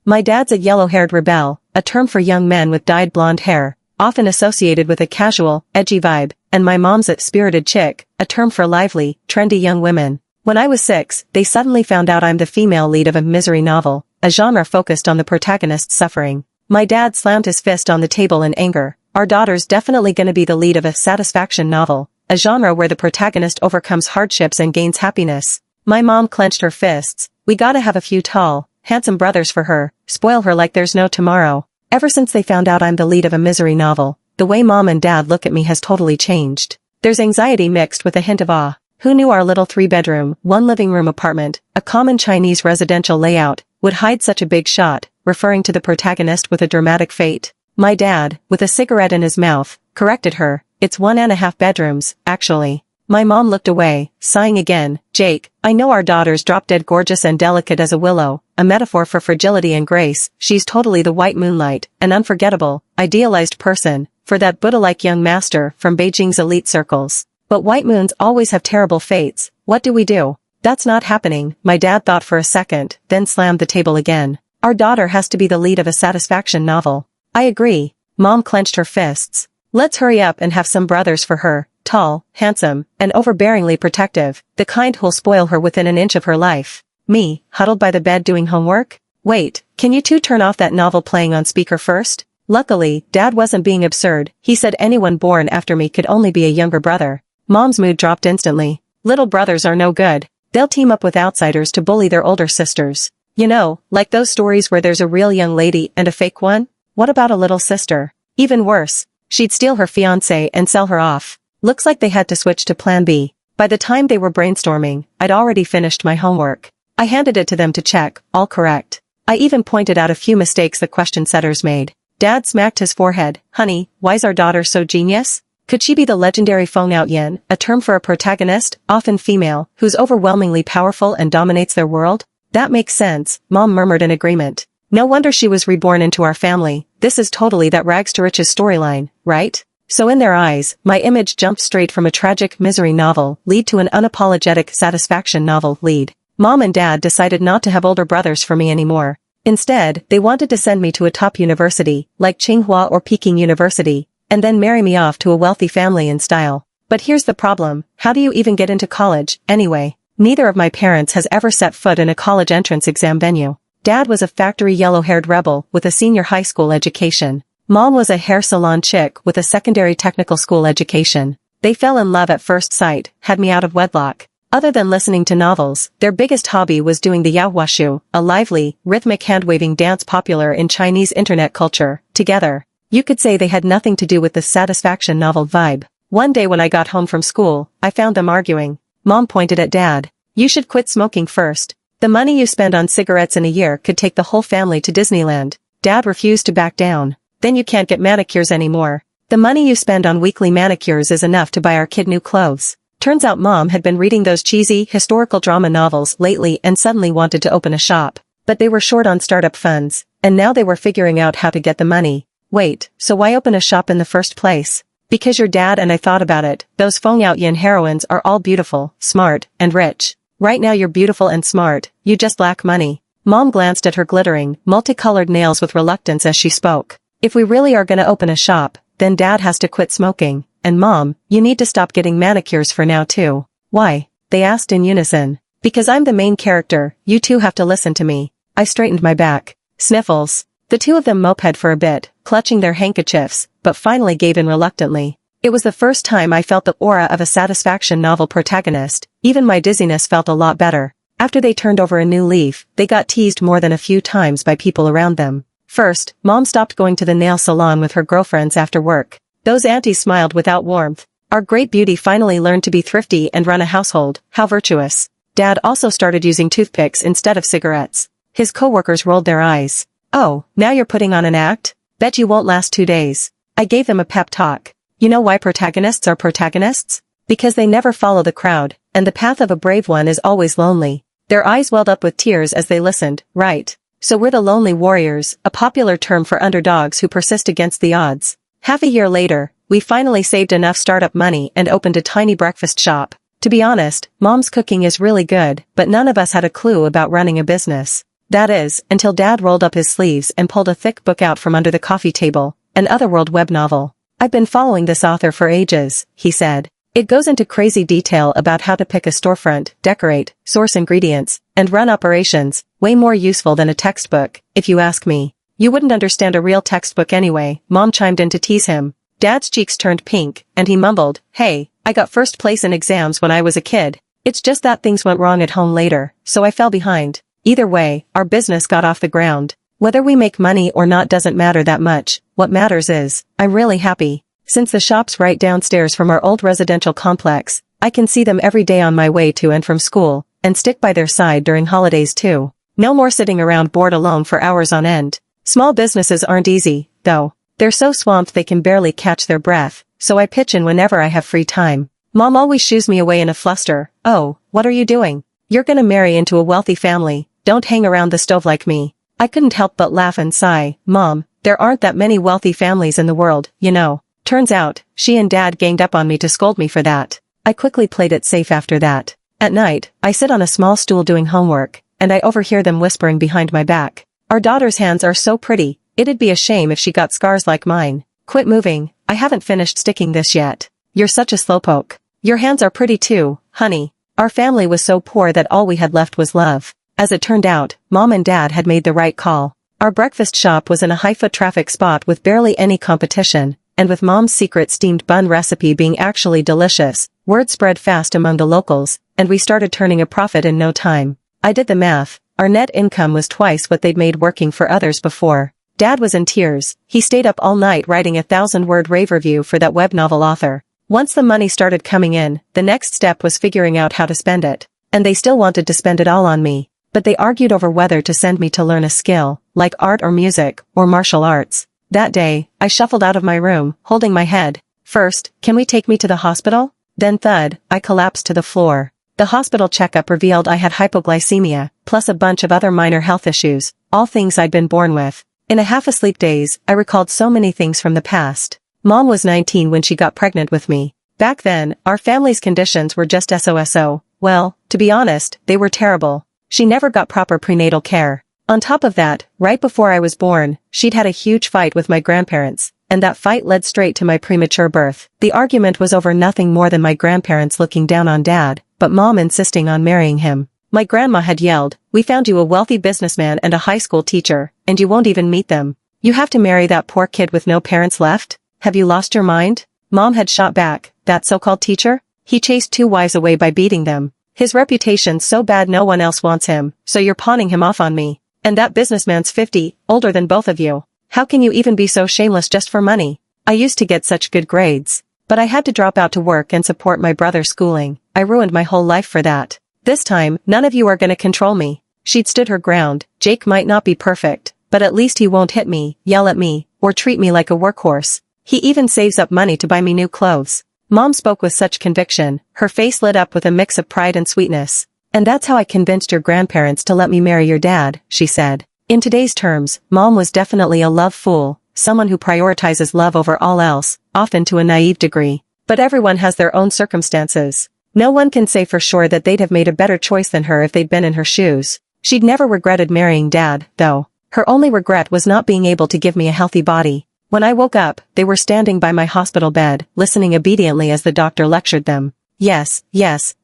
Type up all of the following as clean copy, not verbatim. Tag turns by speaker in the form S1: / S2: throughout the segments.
S1: My dad's a yellow-haired rebel, a term for young men with dyed blonde hair, often associated with a casual, edgy vibe, and my mom's a spirited chick, a term for lively, trendy young women. When I was 6, they suddenly found out I'm the female lead of a misery novel, a genre focused on the protagonist's suffering. My dad slammed his fist on the table in anger. Our daughter's definitely gonna be the lead of a satisfaction novel, a genre where the protagonist overcomes hardships and gains happiness. My mom clenched her fists. We gotta have a few tall, handsome brothers for her, spoil her like there's no tomorrow. Ever since they found out I'm the lead of a misery novel, the way mom and dad look at me has totally changed. There's anxiety mixed with a hint of awe. Who knew our little 3-bedroom, 1-living-room apartment, a common Chinese residential layout, would hide such a big shot, referring to the protagonist with a dramatic fate. My dad, with a cigarette in his mouth, corrected her. It's 1.5 bedrooms, actually. My mom looked away, sighing again. Jake, I know our daughter's drop-dead gorgeous and delicate as a willow, a metaphor for fragility and grace. She's totally the white moonlight, an unforgettable, idealized person, for that Buddha-like young master from Beijing's elite circles. But white moons always have terrible fates. What do we do? That's not happening. My dad thought for a second, then slammed the table again. Our daughter has to be the lead of a satisfaction novel. I agree. Mom clenched her fists. Let's hurry up and have some brothers for her, tall, handsome, and overbearingly protective, the kind who'll spoil her within an inch of her life. Me, huddled by the bed doing homework? Wait, can you two turn off that novel playing on speaker first? Luckily, Dad wasn't being absurd. He said anyone born after me could only be a younger brother. Mom's mood dropped instantly. Little brothers are no good. They'll team up with outsiders to bully their older sisters. You know, like those stories where there's a real young lady and a fake one? What about a little sister? Even worse. She'd steal her fiancé and sell her off. Looks like they had to switch to plan B. By the time they were brainstorming, I'd already finished my homework. I handed it to them to check, all correct. I even pointed out a few mistakes the question setters made. Dad smacked his forehead. Honey, why's our daughter so genius? Could she be the legendary phone-out yin, a term for a protagonist, often female, who's overwhelmingly powerful and dominates their world? That makes sense, Mom murmured in agreement. No wonder she was reborn into our family. This is totally that rags to riches storyline, right? So in their eyes, my image jumped straight from a tragic misery novel lead to an unapologetic satisfaction novel lead. Mom and Dad decided not to have older brothers for me anymore. Instead, they wanted to send me to a top university, like Tsinghua or Peking University, and then marry me off to a wealthy family in style. But here's the problem, how do you even get into college, anyway? Neither of my parents has ever set foot in a college entrance exam venue. Dad was a factory yellow-haired rebel with a senior high school education. Mom was a hair salon chick with a secondary technical school education. They fell in love at first sight, had me out of wedlock. Other than listening to novels, their biggest hobby was doing the yaohuashu, a lively, rhythmic hand-waving dance popular in Chinese internet culture, together. You could say they had nothing to do with the satisfaction novel vibe. One day when I got home from school, I found them arguing. Mom pointed at Dad. You should quit smoking first. The money you spend on cigarettes in a year could take the whole family to Disneyland. Dad refused to back down. Then you can't get manicures anymore. The money you spend on weekly manicures is enough to buy our kid new clothes. Turns out Mom had been reading those cheesy, historical drama novels lately and suddenly wanted to open a shop. But they were short on startup funds, and now they were figuring out how to get the money. Wait, so why open a shop in the first place? Because your dad and I thought about it, those Feng-out yin heroines are all beautiful, smart, and rich. Right now you're beautiful and smart, you just lack money. Mom glanced at her glittering, multicolored nails with reluctance as she spoke. If we really are gonna open a shop, then Dad has to quit smoking, and Mom, you need to stop getting manicures for now too. Why? They asked in unison. Because I'm the main character, you two have to listen to me. I straightened my back. Sniffles. The two of them moped for a bit, clutching their handkerchiefs, but finally gave in reluctantly. It was the first time I felt the aura of a satisfaction novel protagonist. Even my dizziness felt a lot better. After they turned over a new leaf, they got teased more than a few times by people around them. First, Mom stopped going to the nail salon with her girlfriends after work. Those aunties smiled without warmth. Our great beauty finally learned to be thrifty and run a household. How virtuous. Dad also started using toothpicks instead of cigarettes. His coworkers rolled their eyes. Oh, now you're putting on an act? Bet you won't last 2 days. I gave them a pep talk. You know why protagonists are protagonists? Because they never follow the crowd, and the path of a brave one is always lonely. Their eyes welled up with tears as they listened. Right. So we're the lonely warriors, a popular term for underdogs who persist against the odds. Half a year later, we finally saved enough startup money and opened a tiny breakfast shop. To be honest, Mom's cooking is really good, but none of us had a clue about running a business. That is, until Dad rolled up his sleeves and pulled a thick book out from under the coffee table, an Otherworld web novel. I've been following this author for ages, he said. It goes into crazy detail about how to pick a storefront, decorate, source ingredients, and run operations, way more useful than a textbook, if you ask me. You wouldn't understand a real textbook anyway, Mom chimed in to tease him. Dad's cheeks turned pink, and he mumbled, hey, I got first place in exams when I was a kid. It's just that things went wrong at home later, so I fell behind. Either way, our business got off the ground. Whether we make money or not doesn't matter that much. What matters is, I'm really happy. Since the shop's right downstairs from our old residential complex, I can see them every day on my way to and from school, and stick by their side during holidays too. No more sitting around bored alone for hours on end. Small businesses aren't easy, though. They're so swamped they can barely catch their breath, so I pitch in whenever I have free time. Mom always shoos me away in a fluster. Oh, what are you doing? You're gonna marry into a wealthy family. Don't hang around the stove like me. I couldn't help but laugh and sigh. Mom, there aren't that many wealthy families in the world, you know. Turns out, she and Dad ganged up on me to scold me for that. I quickly played it safe after that. At night, I sit on a small stool doing homework, and I overhear them whispering behind my back. Our daughter's hands are so pretty, it'd be a shame if she got scars like mine. Quit moving, I haven't finished sticking this yet. You're such a slowpoke. Your hands are pretty too, honey. Our family was so poor that all we had left was love. As it turned out, Mom and Dad had made the right call. Our breakfast shop was in a high-foot traffic spot with barely any competition, and with Mom's secret steamed bun recipe being actually delicious, word spread fast among the locals, and we started turning a profit in no time. I did the math. Our net income was twice what they'd made working for others before. Dad was in tears. He stayed up all night writing a 1,000-word rave review for that web novel author. Once the money started coming in, the next step was figuring out how to spend it. And they still wanted to spend it all on me. But they argued over whether to send me to learn a skill, like art or music, or martial arts. That day, I shuffled out of my room, holding my head. First, can we take me to the hospital? Then thud, I collapsed to the floor. The hospital checkup revealed I had hypoglycemia, plus a bunch of other minor health issues, all things I'd been born with. In a half-asleep daze, I recalled so many things from the past. Mom was 19 when she got pregnant with me. Back then, our family's conditions were just SOSO. Well, to be honest, they were terrible. She never got proper prenatal care. On top of that, right before I was born, she'd had a huge fight with my grandparents, and that fight led straight to my premature birth. The argument was over nothing more than my grandparents looking down on Dad, but Mom insisting on marrying him. My grandma had yelled, "We found you a wealthy businessman and a high school teacher, and you won't even meet them. You have to marry that poor kid with no parents left? Have you lost your mind?" Mom had shot back, "That so-called teacher? He chased two wives away by beating them. His reputation's so bad no one else wants him, so you're pawning him off on me. And that businessman's 50, older than both of you. How can you even be so shameless just for money? I used to get such good grades. But I had to drop out to work and support my brother's schooling. I ruined my whole life for that. This time, none of you are gonna control me." She'd stood her ground. Jake might not be perfect, but at least he won't hit me, yell at me, or treat me like a workhorse. He even saves up money to buy me new clothes. Mom spoke with such conviction, her face lit up with a mix of pride and sweetness. "And that's how I convinced your grandparents to let me marry your dad," she said. In today's terms, Mom was definitely a love fool, someone who prioritizes love over all else, often to a naive degree. But everyone has their own circumstances. No one can say for sure that they'd have made a better choice than her if they'd been in her shoes. She'd never regretted marrying Dad, though. Her only regret was not being able to give me a healthy body. When I woke up, they were standing by my hospital bed, listening obediently as the doctor lectured them. Yes,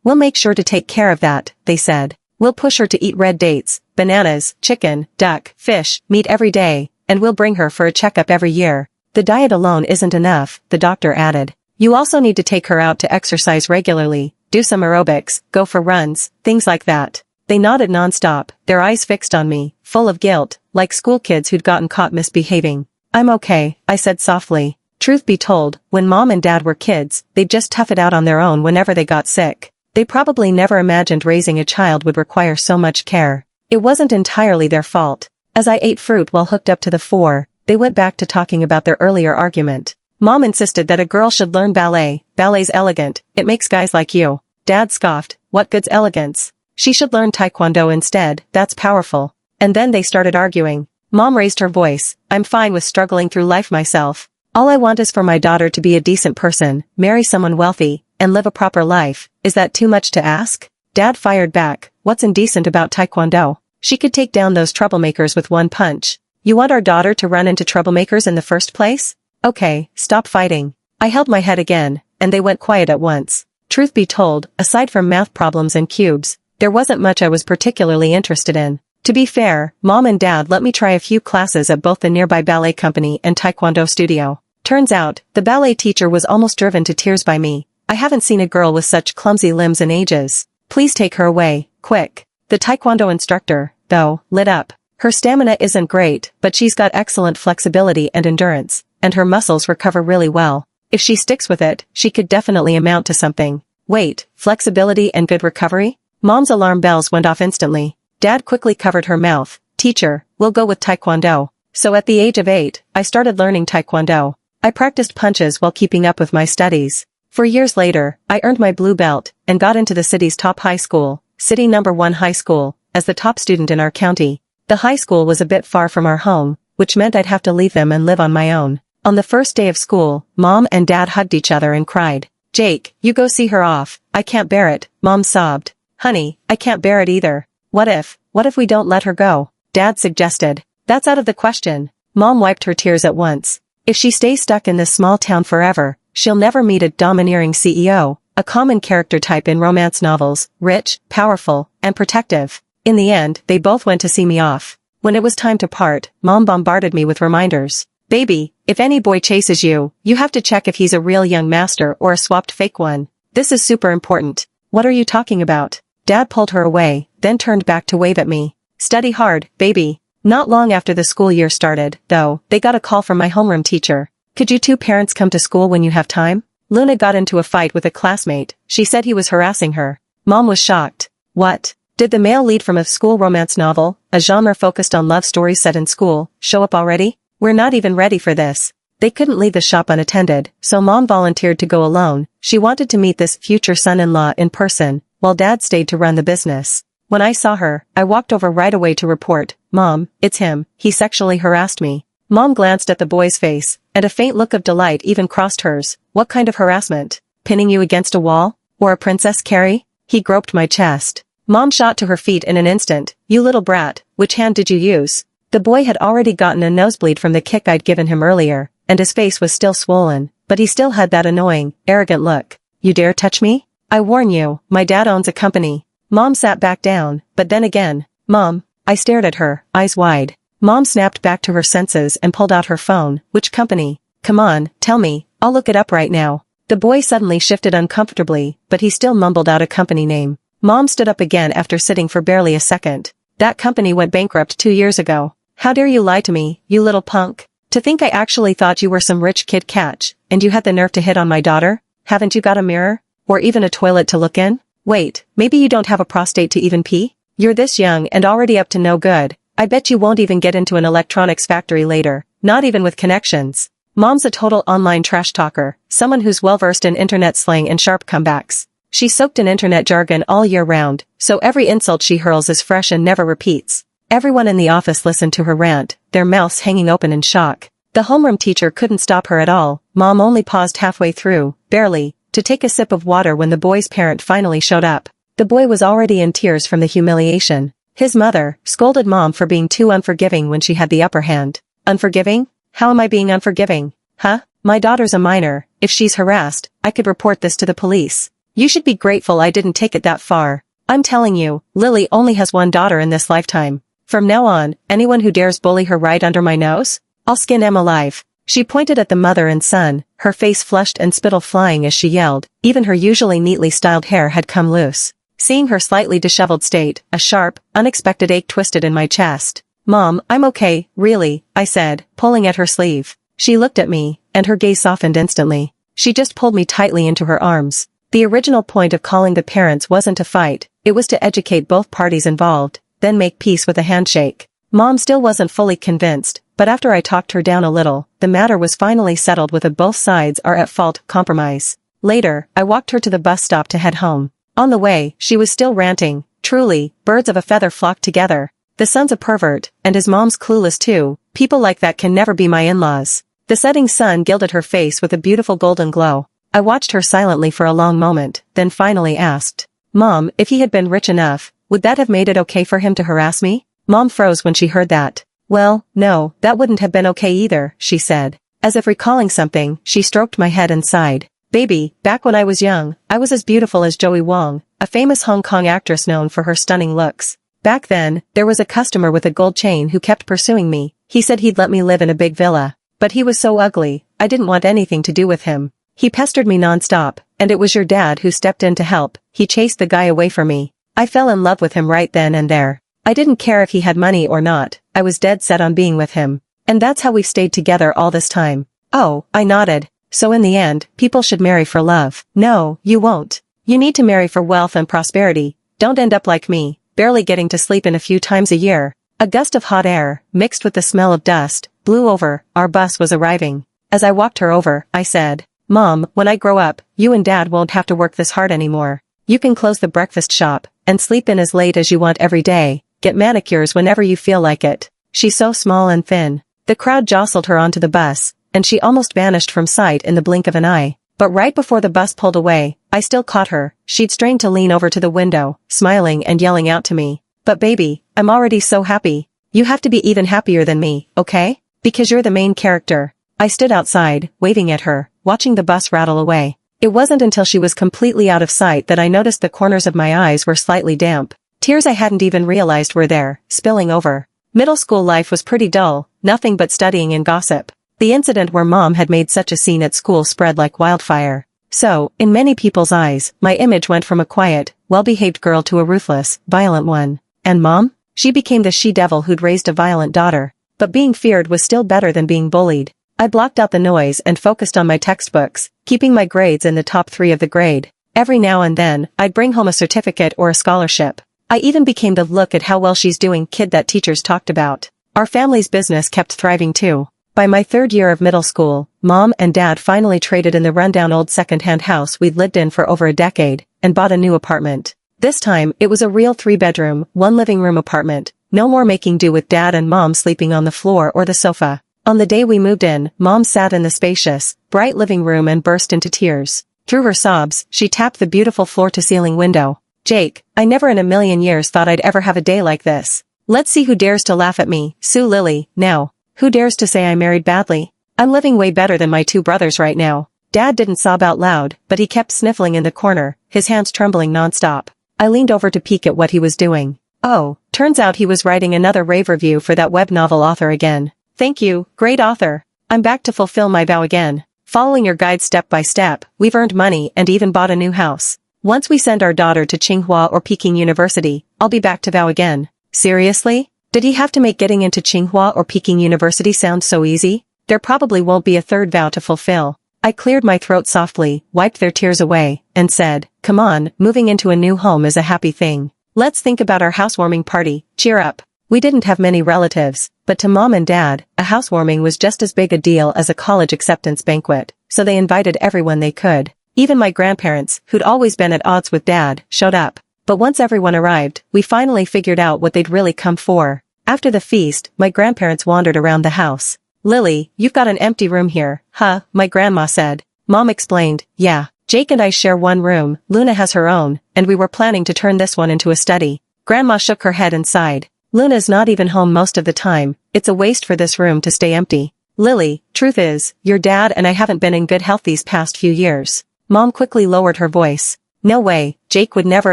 S1: we'll make sure to take care of that," they said. "We'll push her to eat red dates, bananas, chicken, duck, fish, meat every day, and we'll bring her for a checkup every year. The diet alone isn't enough," the doctor added. "You also need to take her out to exercise regularly, do some aerobics, go for runs, things like that." They nodded nonstop, their eyes fixed on me, full of guilt, like school kids who'd gotten caught misbehaving. "I'm okay," I said softly. Truth be told, when Mom and Dad were kids, they'd just tough it out on their own whenever they got sick. They probably never imagined raising a child would require so much care. It wasn't entirely their fault. As I ate fruit while hooked up to the floor, they went back to talking about their earlier argument. Mom insisted that a girl should learn ballet. Ballet's elegant, it makes guys like you. Dad scoffed, "What good's elegance? She should learn taekwondo instead, that's powerful." And then they started arguing. Mom raised her voice, "I'm fine with struggling through life myself. All I want is for my daughter to be a decent person, marry someone wealthy, and live a proper life. Is that too much to ask?" Dad fired back, "What's indecent about taekwondo? She could take down those troublemakers with one punch. You want our daughter to run into troublemakers in the first place? Okay, stop fighting. I held my head again, and they went quiet at once. Truth be told, aside from math problems and cubes, there wasn't much I was particularly interested in. To be fair, Mom and Dad let me try a few classes at both the nearby ballet company and taekwondo studio. Turns out, the ballet teacher was almost driven to tears by me. I haven't seen a girl with such clumsy limbs in ages. Please take her away, quick. The taekwondo instructor, though, lit up. Her stamina isn't great, but she's got excellent flexibility and endurance, and her muscles recover really well. If she sticks with it, she could definitely amount to something. Wait, flexibility and good recovery? Mom's alarm bells went off instantly. Dad quickly covered her mouth. Teacher, we'll go with taekwondo. So at the age of 8, I started learning taekwondo. I practiced punches while keeping up with my studies. 4 years later, I earned my blue belt and got into the city's top high school, City Number 1 High School, as the top student in our county. The high school was a bit far from our home, which meant I'd have to leave them and live on my own. On the first day of school, Mom and Dad hugged each other and cried. Jake, you go see her off. I can't bear it, Mom sobbed. Honey, I can't bear it either. What if we don't let her go? Dad suggested. That's out of the question. Mom wiped her tears at once. If she stays stuck in this small town forever, she'll never meet a domineering CEO, a common character type in romance novels, rich, powerful, and protective. In the end, they both went to see me off. When it was time to part, Mom bombarded me with reminders. Baby, if any boy chases you, you have to check if he's a real young master or a swapped fake one. This is super important. What are you talking about? Dad pulled her away, then turned back to wave at me. Study hard, baby. Not long after the school year started, though, they got a call from my homeroom teacher. Could you two parents come to school when you have time? Luna got into a fight with a classmate. She said he was harassing her. Mom was shocked. What? Did the male lead from a school romance novel, a genre focused on love stories set in school, show up already? We're not even ready for this. They couldn't leave the shop unattended, so Mom volunteered to go alone. She wanted to meet this future son-in-law in person, while Dad stayed to run the business. When I saw her, I walked over right away to report, Mom, it's him, he sexually harassed me. Mom glanced at the boy's face, and a faint look of delight even crossed hers. What kind of harassment? Pinning you against a wall? Or a Princess Carrie? He groped my chest. Mom shot to her feet in an instant. You little brat, which hand did you use? The boy had already gotten a nosebleed from the kick I'd given him earlier, and his face was still swollen, but he still had that annoying, arrogant look. You dare touch me? I warn you, my dad owns a company. Mom sat back down, but then again, Mom, I stared at her, eyes wide. Mom snapped back to her senses and pulled out her phone. Which company? Come on, tell me, I'll look it up right now. The boy suddenly shifted uncomfortably, but he still mumbled out a company name. Mom stood up again after sitting for barely a second. That company went bankrupt 2 years ago. How dare you lie to me, you little punk? To think I actually thought you were some rich kid catch, and you had the nerve to hit on my daughter? Haven't you got a mirror? Or even a toilet to look in? Wait, maybe you don't have a prostate to even pee? You're this young and already up to no good. I bet you won't even get into an electronics factory later, not even with connections. Mom's a total online trash talker, someone who's well-versed in internet slang and sharp comebacks. She's soaked in internet jargon all year round, so every insult she hurls is fresh and never repeats. Everyone in the office listened to her rant, their mouths hanging open in shock. The homeroom teacher couldn't stop her at all. Mom only paused halfway through, barely, to take a sip of water when the boy's parent finally showed up. The boy was already in tears from the humiliation. His mother scolded Mom for being too unforgiving when she had the upper hand. Unforgiving? How am I being unforgiving? Huh? My daughter's a minor. If she's harassed, I could report this to the police. You should be grateful I didn't take it that far. I'm telling you, Lily only has one daughter in this lifetime. From now on, anyone who dares bully her right under my nose, I'll skin them alive. She pointed at the mother and son, her face flushed and spittle flying as she yelled. Even her usually neatly styled hair had come loose. Seeing her slightly disheveled state, a sharp, unexpected ache twisted in my chest. Mom, I'm okay, really, I said, pulling at her sleeve. She looked at me, and her gaze softened instantly. She just pulled me tightly into her arms. The original point of calling the parents wasn't to fight, it was to educate both parties involved, then make peace with a handshake. Mom still wasn't fully convinced, but after I talked her down a little, the matter was finally settled with a both sides are at fault compromise. Later, I walked her to the bus stop to head home. On the way, she was still ranting. Truly, birds of a feather flock together. The son's a pervert, and his mom's clueless too. People like that can never be my in-laws. The setting sun gilded her face with a beautiful golden glow. I watched her silently for a long moment, then finally asked, Mom, if he had been rich enough, would that have made it okay for him to harass me? Mom froze when she heard that. Well, no, that wouldn't have been okay either, she said. As if recalling something, she stroked my head and sighed. Baby, back when I was young, I was as beautiful as Joey Wong, a famous Hong Kong actress known for her stunning looks. Back then, there was a customer with a gold chain who kept pursuing me. He said he'd let me live in a big villa. But he was so ugly, I didn't want anything to do with him. He pestered me nonstop, and it was your dad who stepped in to help. He chased the guy away from me. I fell in love with him right then and there. I didn't care if he had money or not, I was dead set on being with him. And that's how we've stayed together all this time. Oh, I nodded. So in the end, people should marry for love. No, you won't. You need to marry for wealth and prosperity. Don't end up like me, barely getting to sleep in a few times a year. A gust of hot air, mixed with the smell of dust, blew over. Our bus was arriving. As I walked her over, I said, Mom, when I grow up, you and Dad won't have to work this hard anymore. You can close the breakfast shop, and sleep in as late as you want every day. Get manicures whenever you feel like it. She's so small and thin. The crowd jostled her onto the bus, and she almost vanished from sight in the blink of an eye. But right before the bus pulled away, I still caught her. She'd strained to lean over to the window, smiling and yelling out to me. But baby, I'm already so happy. You have to be even happier than me, okay? Because you're the main character. I stood outside, waving at her, watching the bus rattle away. It wasn't until she was completely out of sight that I noticed the corners of my eyes were slightly damp. Tears I hadn't even realized were there, spilling over. Middle school life was pretty dull, nothing but studying and gossip. The incident where Mom had made such a scene at school spread like wildfire. So, in many people's eyes, my image went from a quiet, well-behaved girl to a ruthless, violent one. And Mom? She became the she-devil who'd raised a violent daughter. But being feared was still better than being bullied. I blocked out the noise and focused on my textbooks, keeping my grades in the top 3 of the grade. Every now and then, I'd bring home a certificate or a scholarship. I even became the look at how well she's doing kid that teachers talked about. Our family's business kept thriving too. By my 3rd year of middle school, Mom and Dad finally traded in the rundown old second-hand house we'd lived in for over a decade, and bought a new apartment. This time, it was a real 3-bedroom, 1-living-room apartment. No more making do with Dad and Mom sleeping on the floor or the sofa. On the day we moved in, Mom sat in the spacious, bright living room and burst into tears. Through her sobs, she tapped the beautiful floor-to-ceiling window. Jake, I never in a million years thought I'd ever have a day like this. Let's see who dares to laugh at me, Sue Lily, now. Who dares to say I married badly? I'm living way better than my 2 brothers right now. Dad didn't sob out loud, but he kept sniffling in the corner, his hands trembling nonstop. I leaned over to peek at what he was doing. Oh, turns out he was writing another rave review for that web novel author again. Thank you, great author. I'm back to fulfill my vow again. Following your guide step by step, we've earned money and even bought a new house. Once we send our daughter to Tsinghua or Peking University, I'll be back to vow again. Seriously? Did he have to make getting into Tsinghua or Peking University sound so easy? There probably won't be a 3rd vow to fulfill. I cleared my throat softly, wiped their tears away, and said, come on, moving into a new home is a happy thing. Let's think about our housewarming party, cheer up. We didn't have many relatives, but to Mom and Dad, a housewarming was just as big a deal as a college acceptance banquet, so they invited everyone they could. Even my grandparents, who'd always been at odds with Dad, showed up. But once everyone arrived, we finally figured out what they'd really come for. After the feast, my grandparents wandered around the house. Lily, you've got an empty room here, huh? My grandma said. Mom explained, yeah, Jake and I share one room, Luna has her own, and we were planning to turn this one into a study. Grandma shook her head and sighed. Luna's not even home most of the time, it's a waste for this room to stay empty. Lily, truth is, your dad and I haven't been in good health these past few years. Mom quickly lowered her voice. No way, Jake would never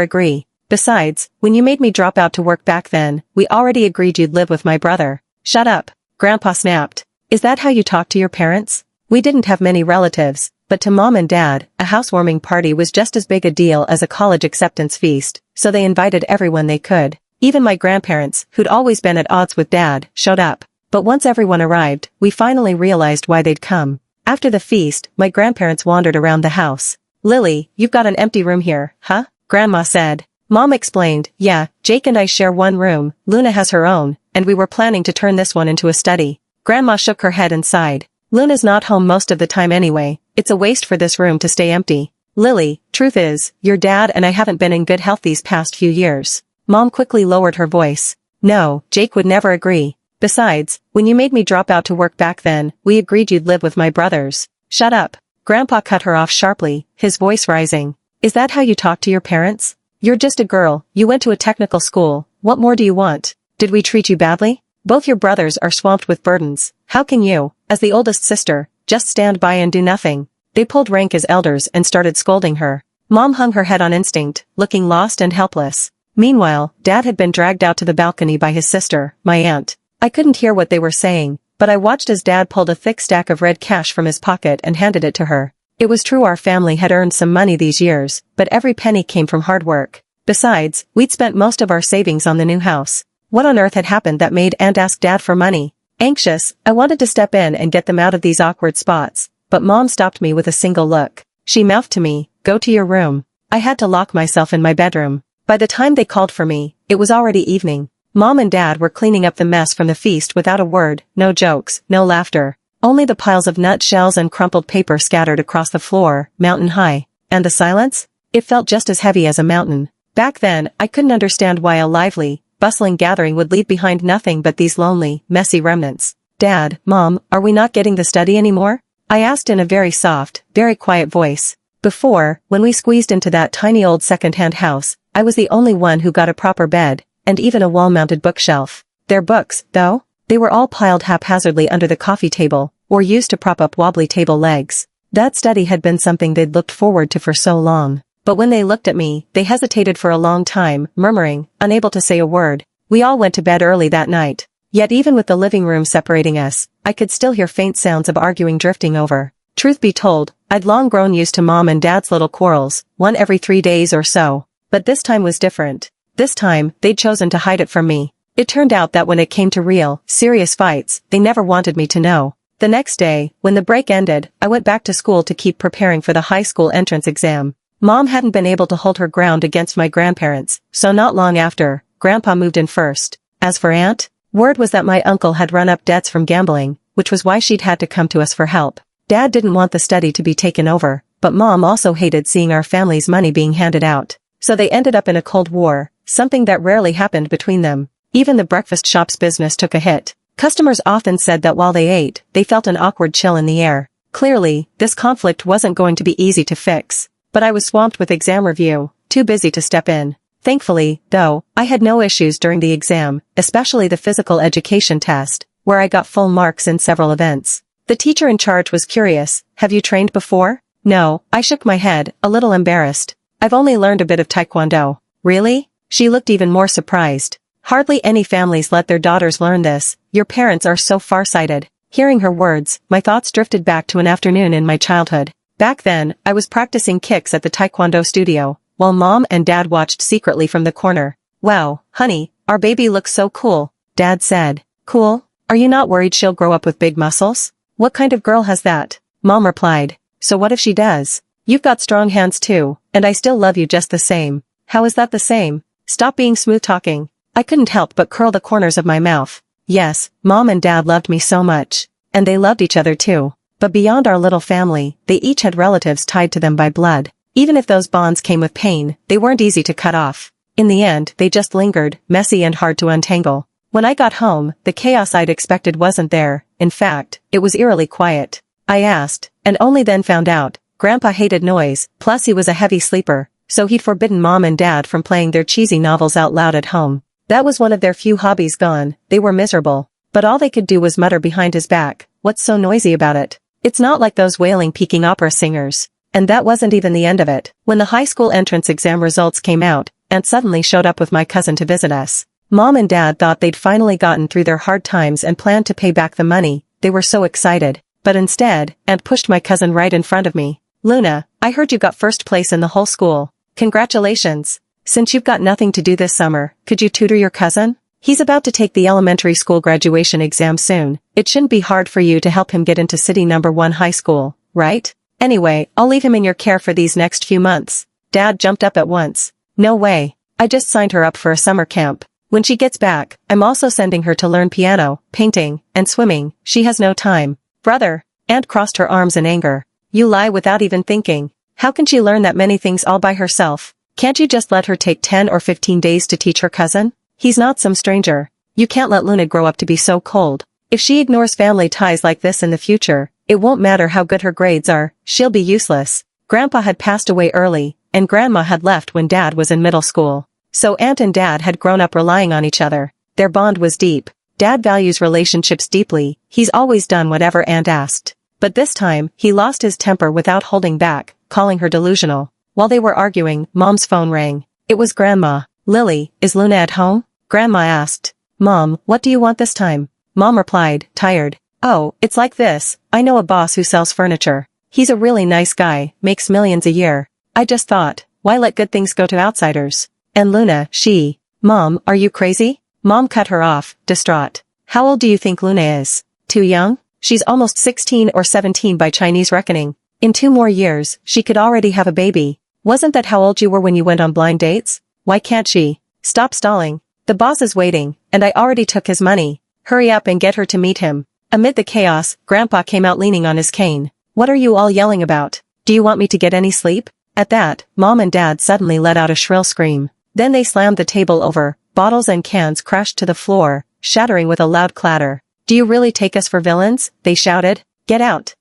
S1: agree. Besides, when you made me drop out to work back then, we already agreed you'd live with my brother. Shut up, Grandpa snapped. Is that how you talk to your parents? We didn't have many relatives, but to Mom and Dad, a housewarming party was just as big a deal as a college acceptance feast, so they invited everyone they could. Even my grandparents, who'd always been at odds with Dad, showed up. But once everyone arrived, we finally realized why they'd come. After the feast, my grandparents wandered around the house. Lily, you've got an empty room here, huh? Grandma said. Mom explained, yeah, Jake and I share one room, Luna has her own, and we were planning to turn this one into a study. Grandma shook her head and sighed. Luna's not home most of the time anyway, it's a waste for this room to stay empty. Lily, truth is, your dad and I haven't been in good health these past few years. Mom quickly lowered her voice. No, Jake would never agree. Besides, when you made me drop out to work back then, we agreed you'd live with my brothers. Shut up. Grandpa cut her off sharply, his voice rising. Is that how you talk to your parents? You're just a girl, you went to a technical school, what more do you want? Did we treat you badly? Both your brothers are swamped with burdens. How can you, as the oldest sister, just stand by and do nothing? They pulled rank as elders and started scolding her. Mom hung her head on instinct, looking lost and helpless. Meanwhile, Dad had been dragged out to the balcony by his sister, my aunt. I couldn't hear what they were saying, but I watched as Dad pulled a thick stack of red cash from his pocket and handed it to her. It was true our family had earned some money these years, but every penny came from hard work. Besides, we'd spent most of our savings on the new house. What on earth had happened that made Aunt ask Dad for money? Anxious, I wanted to step in and get them out of these awkward spots, but Mom stopped me with a single look. She mouthed to me, "Go to your room." I had to lock myself in my bedroom. By the time they called for me, it was already evening. Mom and Dad were cleaning up the mess from the feast without a word, no jokes, no laughter. Only the piles of nut shells and crumpled paper scattered across the floor, mountain high. And the silence? It felt just as heavy as a mountain. Back then, I couldn't understand why a lively, bustling gathering would leave behind nothing but these lonely, messy remnants. "Dad, Mom, are we not getting the study anymore?" I asked in a very soft, very quiet voice. Before, when we squeezed into that tiny old second-hand house, I was the only one who got a proper bed, and even a wall-mounted bookshelf. Their books, though? They were all piled haphazardly under the coffee table, or used to prop up wobbly table legs. That study had been something they'd looked forward to for so long. But when they looked at me, they hesitated for a long time, murmuring, unable to say a word. We all went to bed early that night. Yet even with the living room separating us, I could still hear faint sounds of arguing drifting over. Truth be told, I'd long grown used to Mom and Dad's little quarrels, one every 3 days or so. But this time was different. This time, they'd chosen to hide it from me. It turned out that when it came to real, serious fights, they never wanted me to know. The next day, when the break ended, I went back to school to keep preparing for the high school entrance exam. Mom hadn't been able to hold her ground against my grandparents, so not long after, Grandpa moved in first. As for Aunt, word was that my uncle had run up debts from gambling, which was why she'd had to come to us for help. Dad didn't want the study to be taken over, but Mom also hated seeing our family's money being handed out. So they ended up in a cold war, something that rarely happened between them. Even the breakfast shop's business took a hit. Customers often said that while they ate, they felt an awkward chill in the air. Clearly, this conflict wasn't going to be easy to fix. But I was swamped with exam review, too busy to step in. Thankfully, though, I had no issues during the exam, especially the physical education test, where I got full marks in several events. The teacher in charge was curious, "Have you trained before?" "No," I shook my head, a little embarrassed. "I've only learned a bit of taekwondo." "Really?" She looked even more surprised. "Hardly any families let their daughters learn this. Your parents are so far-sighted." Hearing her words, my thoughts drifted back to an afternoon in my childhood. Back then, I was practicing kicks at the taekwondo studio, while Mom and Dad watched secretly from the corner. "Wow, honey, our baby looks so cool," Dad said. "Cool? Are you not worried she'll grow up with big muscles?" "What kind of girl has that?" Mom replied. "So what if she does? You've got strong hands too, and I still love you just the same." "How is that the same?" "Stop being smooth-talking." I couldn't help but curl the corners of my mouth. Yes, Mom and Dad loved me so much. And they loved each other too. But beyond our little family, they each had relatives tied to them by blood. Even if those bonds came with pain, they weren't easy to cut off. In the end, they just lingered, messy and hard to untangle. When I got home, the chaos I'd expected wasn't there. In fact, it was eerily quiet. I asked, and only then found out, Grandpa hated noise, plus he was a heavy sleeper, so he'd forbidden Mom and Dad from playing their cheesy novels out loud at home. That was one of their few hobbies gone. They were miserable. But all they could do was mutter behind his back, "What's so noisy about it? It's not like those wailing peaking opera singers." And that wasn't even the end of it. When the high school entrance exam results came out, Aunt suddenly showed up with my cousin to visit us. Mom and Dad thought they'd finally gotten through their hard times and planned to pay back the money. They were so excited. But instead, Aunt pushed my cousin right in front of me. "Luna, I heard you got first place in the whole school. Congratulations. Since you've got nothing to do this summer, could you tutor your cousin? He's about to take the elementary school graduation exam soon. It shouldn't be hard for you to help him get into city number 1 high school, right? Anyway, I'll leave him in your care for these next few months." Dad jumped up at once. "No way. I just signed her up for a summer camp. When she gets back, I'm also sending her to learn piano, painting, and swimming. She has no time." "Brother." Aunt crossed her arms in anger. "You lie without even thinking. How can she learn that many things all by herself? Can't you just let her take 10 or 15 days to teach her cousin? He's not some stranger. You can't let Luna grow up to be so cold. If she ignores family ties like this in the future, it won't matter how good her grades are, she'll be useless." Grandpa had passed away early, and Grandma had left when Dad was in middle school. So Aunt and Dad had grown up relying on each other. Their bond was deep. Dad values relationships deeply. He's always done whatever Aunt asked. But this time, he lost his temper without holding back, calling her delusional. While they were arguing, Mom's phone rang. It was Grandma. "Lily, is Luna at home?" Grandma asked. "Mom, what do you want this time?" Mom replied, tired. "Oh, it's like this. I know a boss who sells furniture. He's a really nice guy, makes millions a year. I just thought, why let good things go to outsiders? And Luna, she..." "Mom, are you crazy?" Mom cut her off, distraught. "How old do you think Luna is? Too young? She's almost 16 or 17 by Chinese reckoning. In 2 more years, she could already have a baby. Wasn't that how old you were when you went on blind dates? Why can't she? Stop stalling. The boss is waiting, and I already took his money. Hurry up and get her to meet him." Amid the chaos, Grandpa came out leaning on his cane. "What are you all yelling about? Do you want me to get any sleep?" At that, Mom and Dad suddenly let out a shrill scream. Then they slammed the table over. Bottles and cans crashed to the floor, shattering with a loud clatter. "Do you really take us for villains?" they shouted. Get out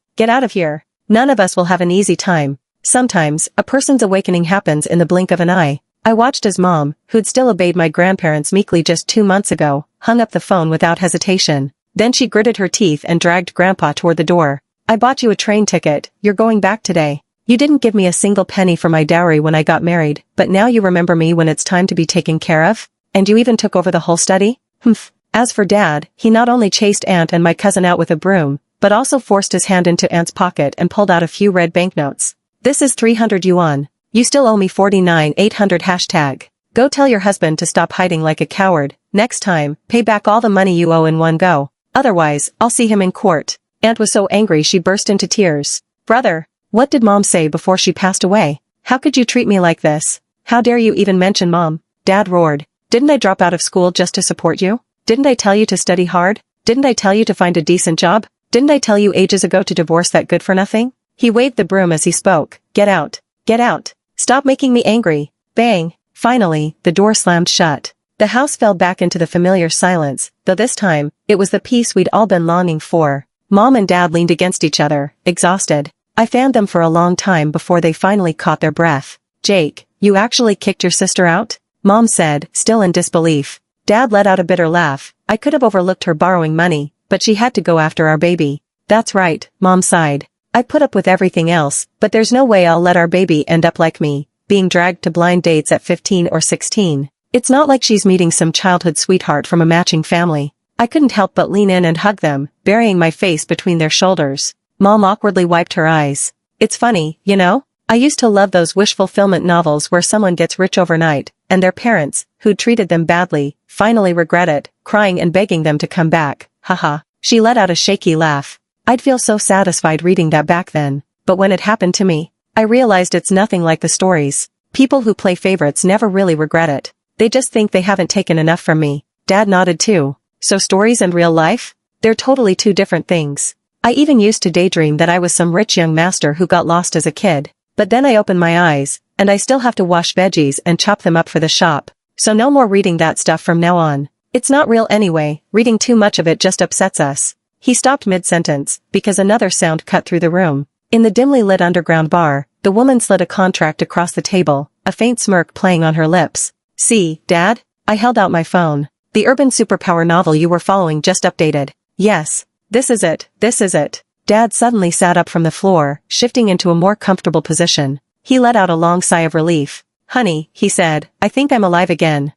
S1: of here. None of us will have an easy time." Sometimes, a person's awakening happens in the blink of an eye. I watched as Mom, who'd still obeyed my grandparents meekly just 2 months ago, hung up the phone without hesitation. Then she gritted her teeth and dragged Grandpa toward the door. "I bought you a train ticket, you're going back today. You didn't give me a single penny for my dowry when I got married, but now you remember me when it's time to be taken care of? And you even took over the whole study? Humph." As for Dad, he not only chased Aunt and my cousin out with a broom, but also forced his hand into Aunt's pocket and pulled out a few red banknotes. "This is 300 yuan. You still owe me 49,800 hashtag. Go tell your husband to stop hiding like a coward. Next time, pay back all the money you owe in one go. Otherwise, I'll see him in court." Aunt was so angry she burst into tears. "Brother, what did Mom say before she passed away? How could you treat me like this? How dare you even mention Mom?" Dad roared. "Didn't I drop out of school just to support you? Didn't I tell you to study hard? Didn't I tell you to find a decent job? Didn't I tell you ages ago to divorce that good-for-nothing?" He waved the broom as he spoke. Get out. Get out. Stop making me angry." Bang. Finally, the door slammed shut. The house fell back into the familiar silence, though this time, it was the peace we'd all been longing for. Mom and Dad leaned against each other, exhausted. I fanned them for a long time before they finally caught their breath. "Jake, you actually kicked your sister out?" Mom said, still in disbelief. Dad let out a bitter laugh. "I could have overlooked her borrowing money, but she had to go after our baby." "That's right," Mom sighed. "I put up with everything else, but there's no way I'll let our baby end up like me, being dragged to blind dates at 15 or 16. It's not like she's meeting some childhood sweetheart from a matching family." I couldn't help but lean in and hug them, burying my face between their shoulders. Mom awkwardly wiped her eyes. "It's funny, you know? I used to love those wish fulfillment novels where someone gets rich overnight, and their parents, who'd treated them badly, finally regret it, crying and begging them to come back. Haha." She let out a shaky laugh. I'd feel so satisfied reading that back then, but when it happened to me, I realized it's nothing like the stories. People who play favorites never really regret it. They just think they haven't taken enough from me. Dad nodded too. So stories and real life? They're totally 2 different things. I even used to daydream that I was some rich young master who got lost as a kid. But then I opened my eyes, and I still have to wash veggies and chop them up for the shop. So no more reading that stuff from now on. It's not real anyway, reading too much of it just upsets us. He stopped mid-sentence, because another sound cut through the room. In the dimly lit underground bar, the woman slid a contract across the table, a faint smirk playing on her lips. "See, Dad? I held out my phone. The urban superpower novel you were following just updated. Yes. This is it. This is it." Dad suddenly sat up from the floor, shifting into a more comfortable position. He let out a long sigh of relief. "Honey," he said, "I think I'm alive again."